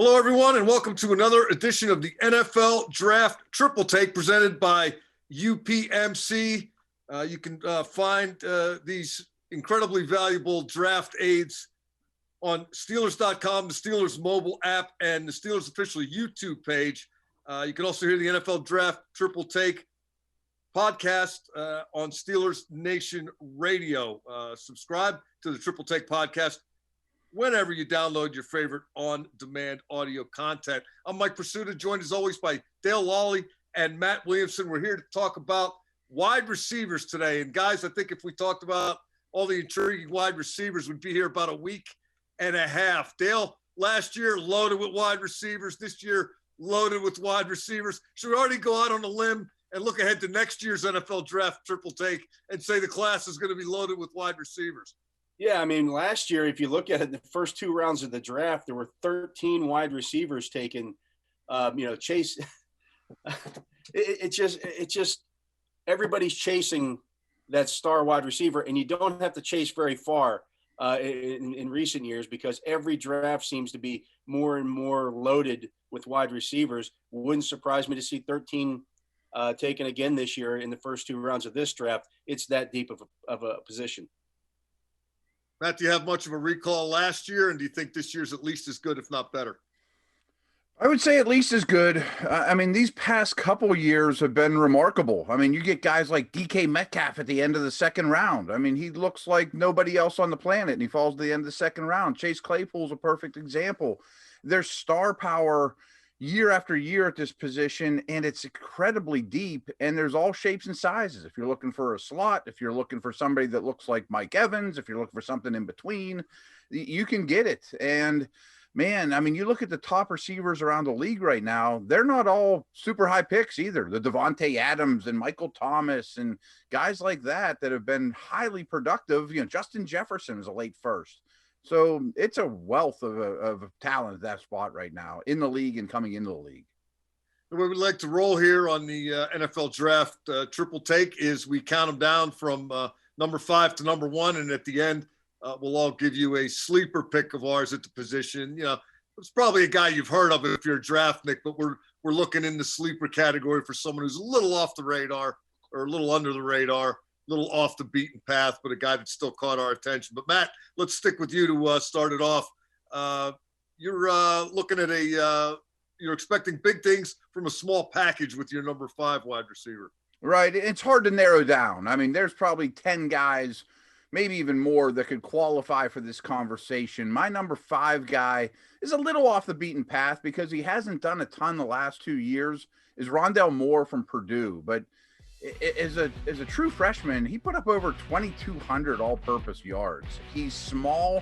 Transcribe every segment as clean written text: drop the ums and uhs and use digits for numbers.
Hello, everyone, and welcome to another edition of the NFL Draft Triple Take presented by UPMC. You can find these incredibly valuable draft aids on Steelers.com, the Steelers mobile app, and the Steelers official YouTube page. You can also hear the NFL Draft Triple Take podcast on Steelers Nation Radio. Subscribe to the Triple Take podcast whenever you download your favorite on-demand audio content. I'm Mike Prisuta, joined as always by Dale Lolley and Matt Williamson. We're here to talk about wide receivers today. And guys, I think if we talked about all the intriguing wide receivers, we'd be here about a week and a half. Dale, last year loaded with wide receivers. This year loaded with wide receivers. Should we already go out on a limb and look ahead to next year's NFL Draft Triple Take and say the class is going to be loaded with wide receivers? Yeah, I mean, last year, if you look at it, the first two rounds of the draft, there were 13 wide receivers taken. Chase, it's just everybody's chasing that star wide receiver, and you don't have to chase very far in recent years because every draft seems to be more and more loaded with wide receivers. Wouldn't surprise me to see 13 taken again this year in the first two rounds of this draft. It's that deep of a position. Matt, do you have much of a recall last year, and do you think this year's at least as good, if not better? I would say at least as good. I mean, these past couple years have been remarkable. I mean, you get guys like DK Metcalf at the end of the second round. I mean, he looks like nobody else on the planet, and he falls to the end of the second round. Chase Claypool's a perfect example. There's star power year after year at this position, and it's incredibly deep, and there's all shapes and sizes. If you're looking for a slot, if you're looking for somebody that looks like Mike Evans, if you're looking for something in between, you can get it. And man, I mean, you look at the top receivers around the league right now, they're not all super high picks either. The Devonta Adams and Michael Thomas and guys like that have been highly productive. Justin Jefferson is a late first. So it's a wealth of talent at that spot right now in the league and coming into the league. The way we like to roll here on the NFL Draft Triple Take is we count them down from number 5 to number 1, and at the end, we'll all give you a sleeper pick of ours at the position. It's probably a guy you've heard of if you're a draftnik, but we're looking in the sleeper category for someone who's a little off the radar or a little under the radar. Little off the beaten path, but a guy that still caught our attention. But Matt, let's stick with you to start it off. You're looking at you're expecting big things from a small package with your number 5 wide receiver. Right. It's hard to narrow down. I mean, there's probably 10 guys, maybe even more, that could qualify for this conversation. My number 5 guy is a little off the beaten path because he hasn't done a ton the last 2 years, is Rondell Moore from Purdue. But as a true freshman, he put up over 2,200 all-purpose yards. He's small,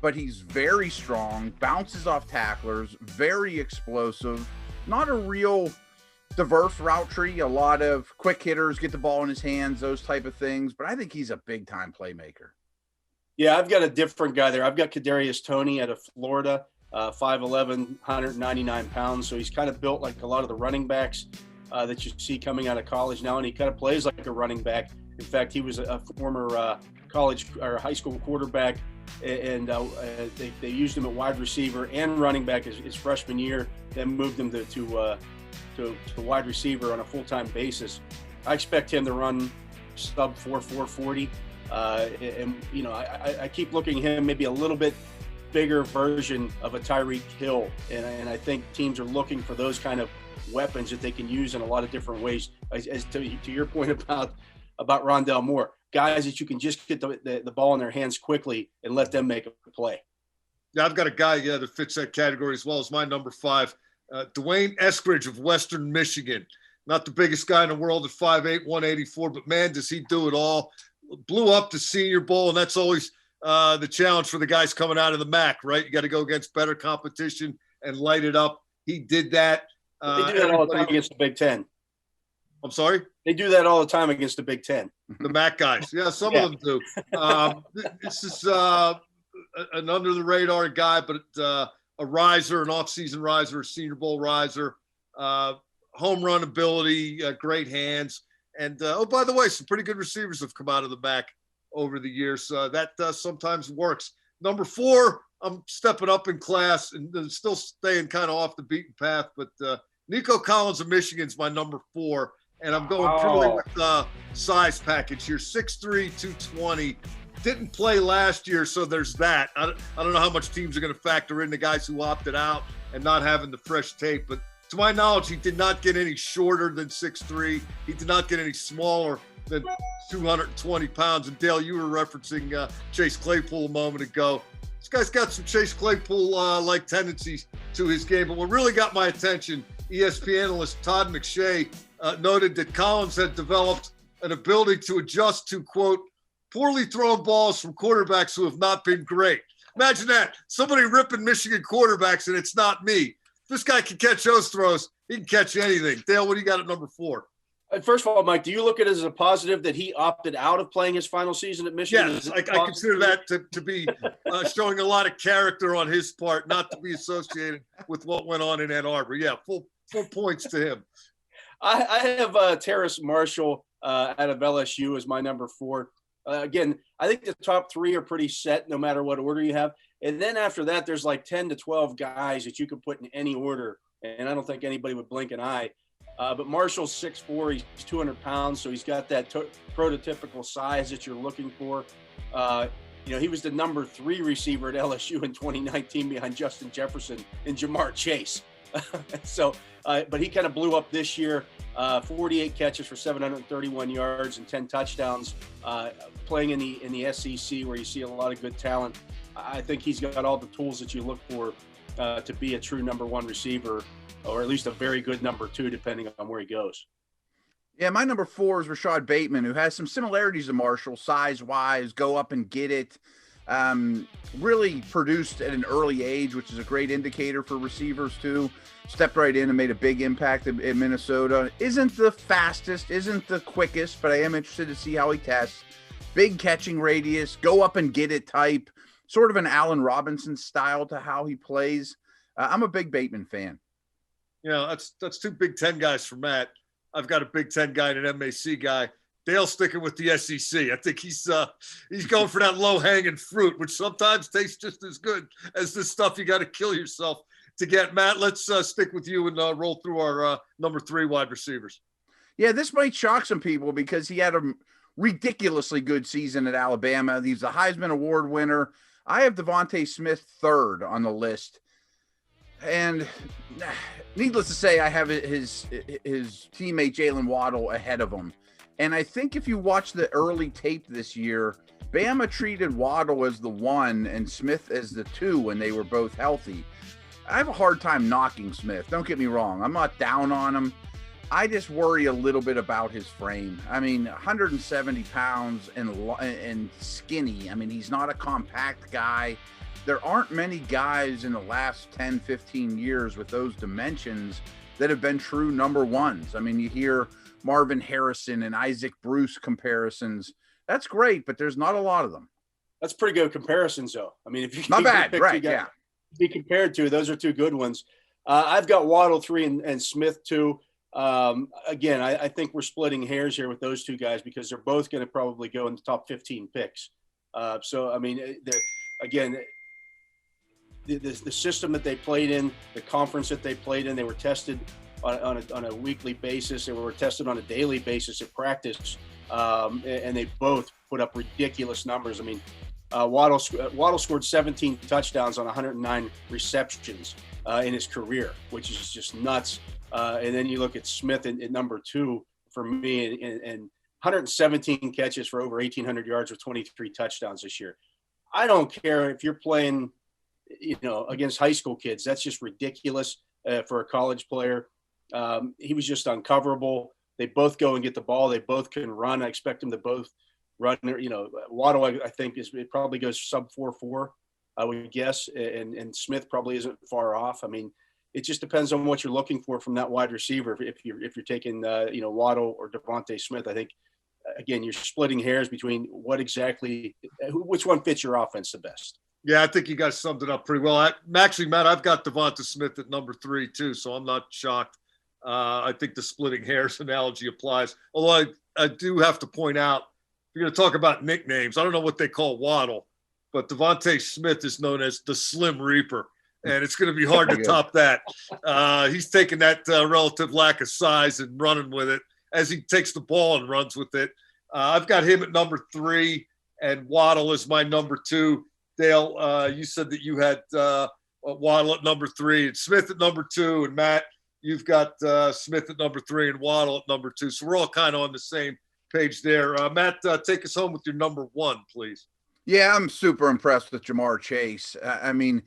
but he's very strong, bounces off tacklers, very explosive, not a real diverse route tree. A lot of quick hitters get the ball in his hands, those type of things. But I think he's a big-time playmaker. Yeah, I've got a different guy there. I've got Kedarius Tony out of Florida, 5'11", 199 pounds. So he's kind of built like a lot of the running backs that you see coming out of college now, and he kind of plays like a running back. In fact, he was a former college or high school quarterback, and they used him at wide receiver and running back his freshman year, then moved him to wide receiver on a full-time basis. I expect him to run sub 4.40, and I keep looking at him maybe a little bit bigger version of a Tyreek Hill, and I think teams are looking for those kind of weapons that they can use in a lot of different ways. As to your point about Rondell Moore, guys that you can just get the ball in their hands quickly and let them make a play. Yeah, I've got a guy that fits that category as well as my number 5, Dwayne Eskridge of Western Michigan. Not the biggest guy in the world at 5'8", 184, but man, does he do it all. Blew up the Senior Bowl, and that's always the challenge for the guys coming out of the MAC, right? You got to go against better competition and light it up. He did that. They do that all the time against the Big Ten. I'm sorry? They do that all the time against the Big Ten. The MAC guys. Yeah, some of them do. This is an under-the-radar guy, but a riser, an off-season riser, a Senior Bowl riser, home run ability, great hands. And, by the way, some pretty good receivers have come out of the MAC over the years. That sometimes works. Number 4, I'm stepping up in class and still staying kind of off the beaten path. But Nico Collins of Michigan's my number 4, and I'm going purely with size package here. 6'3", 220. Didn't play last year, so there's that. I don't know how much teams are going to factor in the guys who opted out and not having the fresh tape. But to my knowledge, he did not get any shorter than 6'3". He did not get any smaller than 220 pounds. And Dale, you were referencing Chase Claypool a moment ago. This guy's got some Chase Claypool-like tendencies to his game. But what really got my attention, ESPN analyst Todd McShay noted that Collins had developed an ability to adjust to, quote, poorly thrown balls from quarterbacks who have not been great. Imagine that. Somebody ripping Michigan quarterbacks, and it's not me. This guy can catch those throws. He can catch anything. Dale, what do you got at number 4? First of all, Mike, do you look at it as a positive that he opted out of playing his final season at Michigan? Yes, I consider that to be showing a lot of character on his part, not to be associated with what went on in Ann Arbor. Yeah, full points to him. I have Terrace Marshall out of LSU as my number 4. Again, I think the top 3 are pretty set no matter what order you have. And then after that, there's like 10 to 12 guys that you can put in any order. And I don't think anybody would blink an eye. But Marshall's 6'4", he's 200 pounds, so he's got that prototypical size that you're looking for. He was the number 3 receiver at LSU in 2019 behind Justin Jefferson and Jamar Chase. But he kind of blew up this year. 48 catches for 731 yards and 10 touchdowns. Playing in the SEC where you see a lot of good talent. I think he's got all the tools that you look for to be a true number 1 receiver, or at least a very good number 2, depending on where he goes. Yeah, my number 4 is Rashad Bateman, who has some similarities to Marshall, size-wise, go up and get it. Really produced at an early age, which is a great indicator for receivers too. Stepped right in and made a big impact in Minnesota. Isn't the fastest, isn't the quickest, but I am interested to see how he tests. Big catching radius, go up and get it type, sort of an Allen Robinson style to how he plays. I'm a big Bateman fan. That's 2 Big Ten guys for Matt. I've got a Big Ten guy and an MAC guy. Dale's sticking with the SEC. I think he's going for that low-hanging fruit, which sometimes tastes just as good as the stuff you got to kill yourself to get. Matt, let's stick with you and roll through our number 3 wide receivers. Yeah, this might shock some people because he had a ridiculously good season at Alabama. He's a Heisman Award winner. I have Devonta Smith 3rd on the list. And needless to say, I have his teammate Jalen Waddle ahead of him. And I think if you watch the early tape this year, Bama treated Waddle as the 1 and Smith as the 2 when they were both healthy. I have a hard time knocking Smith. Don't get me wrong. I'm not down on him. I just worry a little bit about his frame. I mean, 170 pounds and skinny. I mean, he's not a compact guy. There aren't many guys in the last 10, 15 years with those dimensions that have been true number 1s. I mean, you hear Marvin Harrison and Isaac Bruce comparisons. That's great, but there's not a lot of them. That's pretty good comparisons, though. I mean, if you not bad, right? Yeah. Be compared to, those are 2 good ones. I've got Waddle 3 and Smith 2. Again, I think we're splitting hairs here with those 2 guys because they're both going to probably go in the top 15 picks. So, I mean, the system that they played in, the conference that they played in, they were tested on a weekly basis. They were tested on a daily basis at practice, and they both put up ridiculous numbers. I mean, Waddle scored 17 touchdowns on 109 receptions in his career, which is just nuts. And then you look at Smith at number 2 for me, and 117 catches for over 1,800 yards with 23 touchdowns this year. I don't care if you're playing, against high school kids. That's just ridiculous for a college player. He was just uncoverable. They both go and get the ball. They both can run. I expect them to both run. Waddle, I think, it probably goes sub 4.4, I would guess, and Smith probably isn't far off. I mean, it just depends on what you're looking for from that wide receiver. If you're taking Waddle or Devonta Smith, I think again you're splitting hairs between which one fits your offense the best. Yeah, I think you guys summed it up pretty well. Actually, Matt, I've got Devonta Smith at number 3 too, so I'm not shocked. I think the splitting hairs analogy applies. Although I do have to point out, if you're going to talk about nicknames, I don't know what they call Waddle, but Devonta Smith is known as the Slim Reaper, and it's going to be hard to top that. He's taking that relative lack of size and running with it as he takes the ball and runs with it. I've got him at number 3, and Waddle is my number 2. Dale, you said that you had Waddle at number 3 and Smith at number 2, and Matt, you've got Smith at number 3 and Waddle at number 2. So we're all kind of on the same page there. Matt, take us home with your number 1, please. Yeah, I'm super impressed with Jamar Chase. I mean,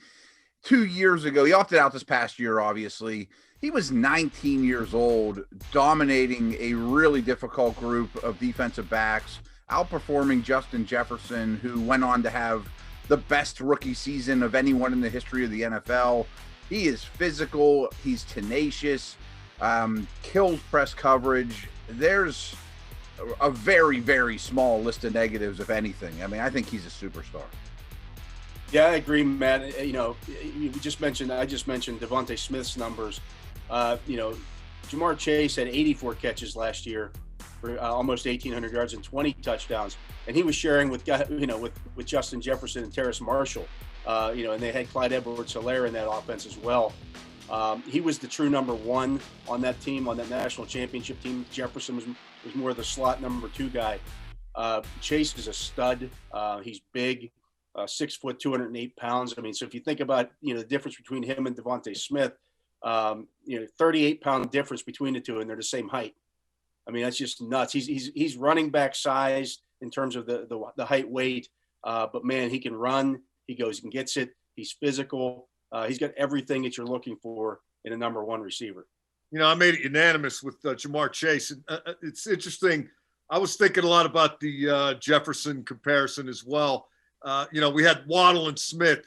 2 years ago, he opted out this past year, obviously. He was 19 years old, dominating a really difficult group of defensive backs, outperforming Justin Jefferson, who went on to have the best rookie season of anyone in the history of the NFL. He is physical. He's tenacious, kills press coverage. There's a very, very small list of negatives, if anything. I mean, I think he's a superstar. Yeah, I agree, Matt. You know, I just mentioned Devonta Smith's numbers. Jamar Chase had 84 catches last year for almost 1,800 yards and 20 touchdowns, and he was sharing with Justin Jefferson and Terrace Marshall. And they had Clyde Edwards-Helaire in that offense as well. He was the true number 1 on that team, on that national championship team. Jefferson was more of the slot number 2 guy. Chase is a stud. He's big, 6 foot, 208 pounds. I mean, so if you think about, the difference between him and Devonta Smith, 38-pound difference between the two, and they're the same height. I mean, that's just nuts. He's running back size in terms of the height, weight. But man, he can run. He goes and gets it. He's physical. He's got everything that you're looking for in a number 1 receiver. I made it unanimous with Jamar Chase. It's interesting. I was thinking a lot about the Jefferson comparison as well. We had Waddle and Smith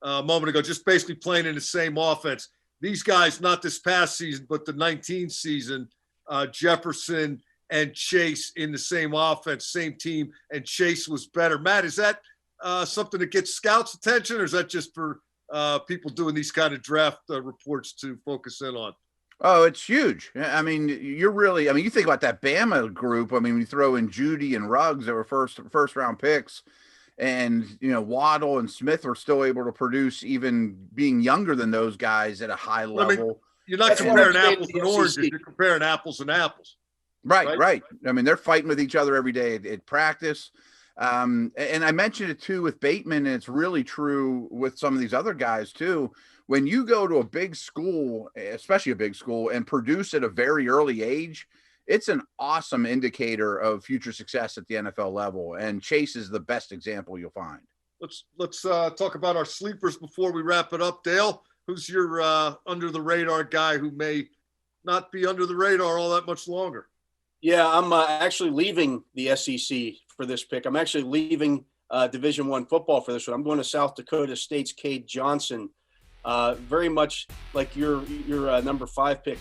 a moment ago, just basically playing in the same offense. These guys, not this past season, but the 19 season, Jefferson and Chase in the same offense, same team, and Chase was better. Matt, is that something that gets scouts' attention, or is that just for people doing these kind of draft reports to focus in on? Oh, it's huge. I mean, you think about that Bama group. I mean, when you throw in Judy and Ruggs, that were first round picks, and Waddle and Smith were still able to produce, even being younger than those guys at a high level. I mean, you're not comparing apples and oranges. You're comparing apples and apples. Right. I mean, they're fighting with each other every day at practice. And I mentioned it too with Bateman, and it's really true with some of these other guys too. When you go to a big school, especially a big school, and produce at a very early age, it's an awesome indicator of future success at the NFL level. And Chase is the best example you'll find. Let's talk about our sleepers before we wrap it up. Dale, who's your under the radar guy who may not be under the radar all that much longer? Yeah, I'm actually leaving the SEC for this pick. I'm actually leaving Division I football for this one. I'm going to South Dakota State's Cade Johnson. Very much like your number 5 pick.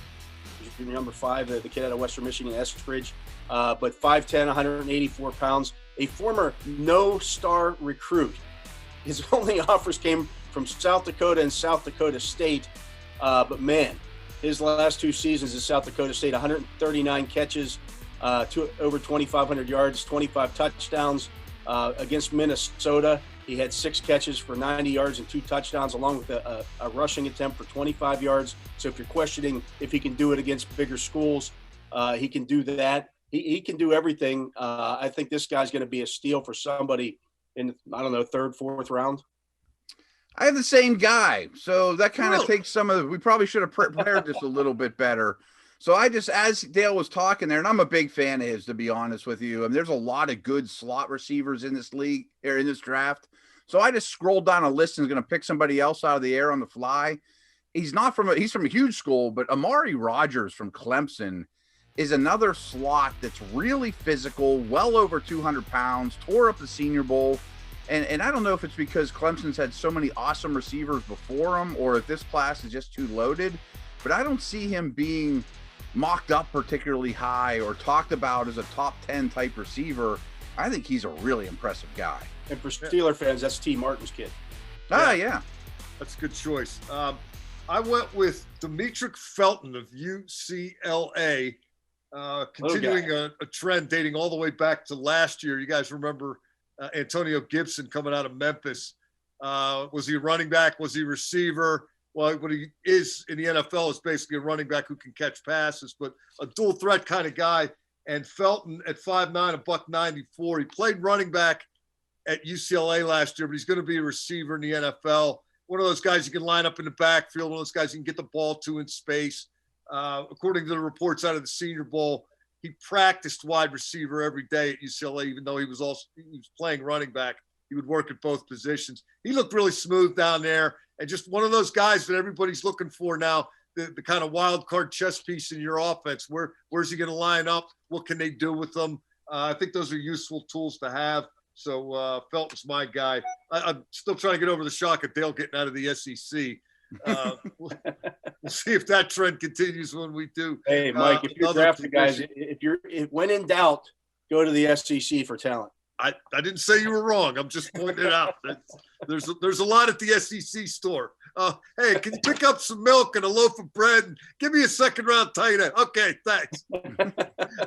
Your number 5, the kid out of Western Michigan, Eskridge, but 5'10", 184 pounds, a former no-star recruit. His only offers came from South Dakota and South Dakota State, but man, his last 2 seasons at South Dakota State, 139 catches, over 2,500 yards, 25 touchdowns. Against Minnesota, he had 6 catches for 90 yards and 2 touchdowns, along with a rushing attempt for 25 yards. So if you're questioning if he can do it against bigger schools, he can do that. He can do everything. I think this guy's going to be a steal for somebody in, 3rd, 4th round. I have the same guy. So that kind of takes we probably should have prepared this a little bit better. So as Dale was talking there, and I'm a big fan of his, to be honest with you, and there's a lot of good slot receivers in this league or in this draft. So I just scrolled down a list and is going to pick somebody else out of the air on the fly. He's from a huge school, but Amari Rogers from Clemson is another slot that's really physical, well over 200 pounds, tore up the Senior Bowl. And I don't know if it's because Clemson's had so many awesome receivers before him, or if this class is just too loaded, but I don't see him being mocked up particularly high or talked about as a top 10 type receiver. I think he's a really impressive guy. And for Steeler fans, that's T. Martin's kid. Yeah. That's a good choice. I went with Demetric Felton of UCLA, continuing a trend dating all the way back to last year. You guys remember Antonio Gibson coming out of Memphis. Was he a running back? Was he a receiver? Well, what he is in the NFL is basically a running back who can catch passes, but a dual threat kind of guy. And Felton at 5'9", a $194. He played running back at UCLA last year, but he's going to be a receiver in the NFL. One of those guys you can line up in the backfield, one of those guys you can get the ball to in space. According to the reports out of the Senior Bowl, he practiced wide receiver every day at UCLA, even though he was playing running back. He would work at both positions. He looked really smooth down there, and just one of those guys that everybody's looking for now, the kind of wild card chess piece in your offense. Where's he going to line up? What can they do with them? I think those are useful tools to have. So Felton's my guy. I'm still trying to get over the shock of Dale getting out of the SEC. We'll see if that trend continues when we do. Hey, Mike, if you're drafting guys, when in doubt, go to the SEC for talent. I didn't say you were wrong. I'm just pointing it out. There's a lot at the SEC store. Hey, can you pick up some milk and a loaf of bread and give me a second-round tight end? Okay, thanks.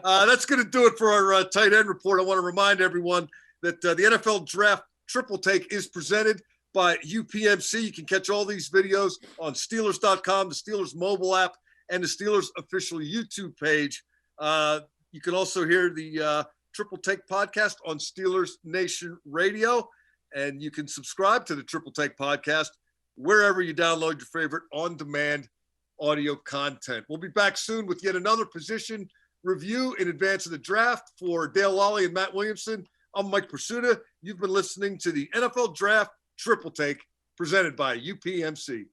That's going to do it for our tight end report. I want to remind everyone that the NFL Draft Triple Take is presented by UPMC. You can catch all these videos on Steelers.com, the Steelers mobile app, and the Steelers official YouTube page. You can also hear the Triple Take podcast on Steelers Nation Radio, and you can subscribe to the Triple Take podcast wherever you download your favorite on-demand audio content. We'll be back soon with yet another position review in advance of the draft. For Dale Lolley and Matt Williamson, I'm Mike Prisuta. You've been listening to the NFL Draft Triple Take presented by UPMC.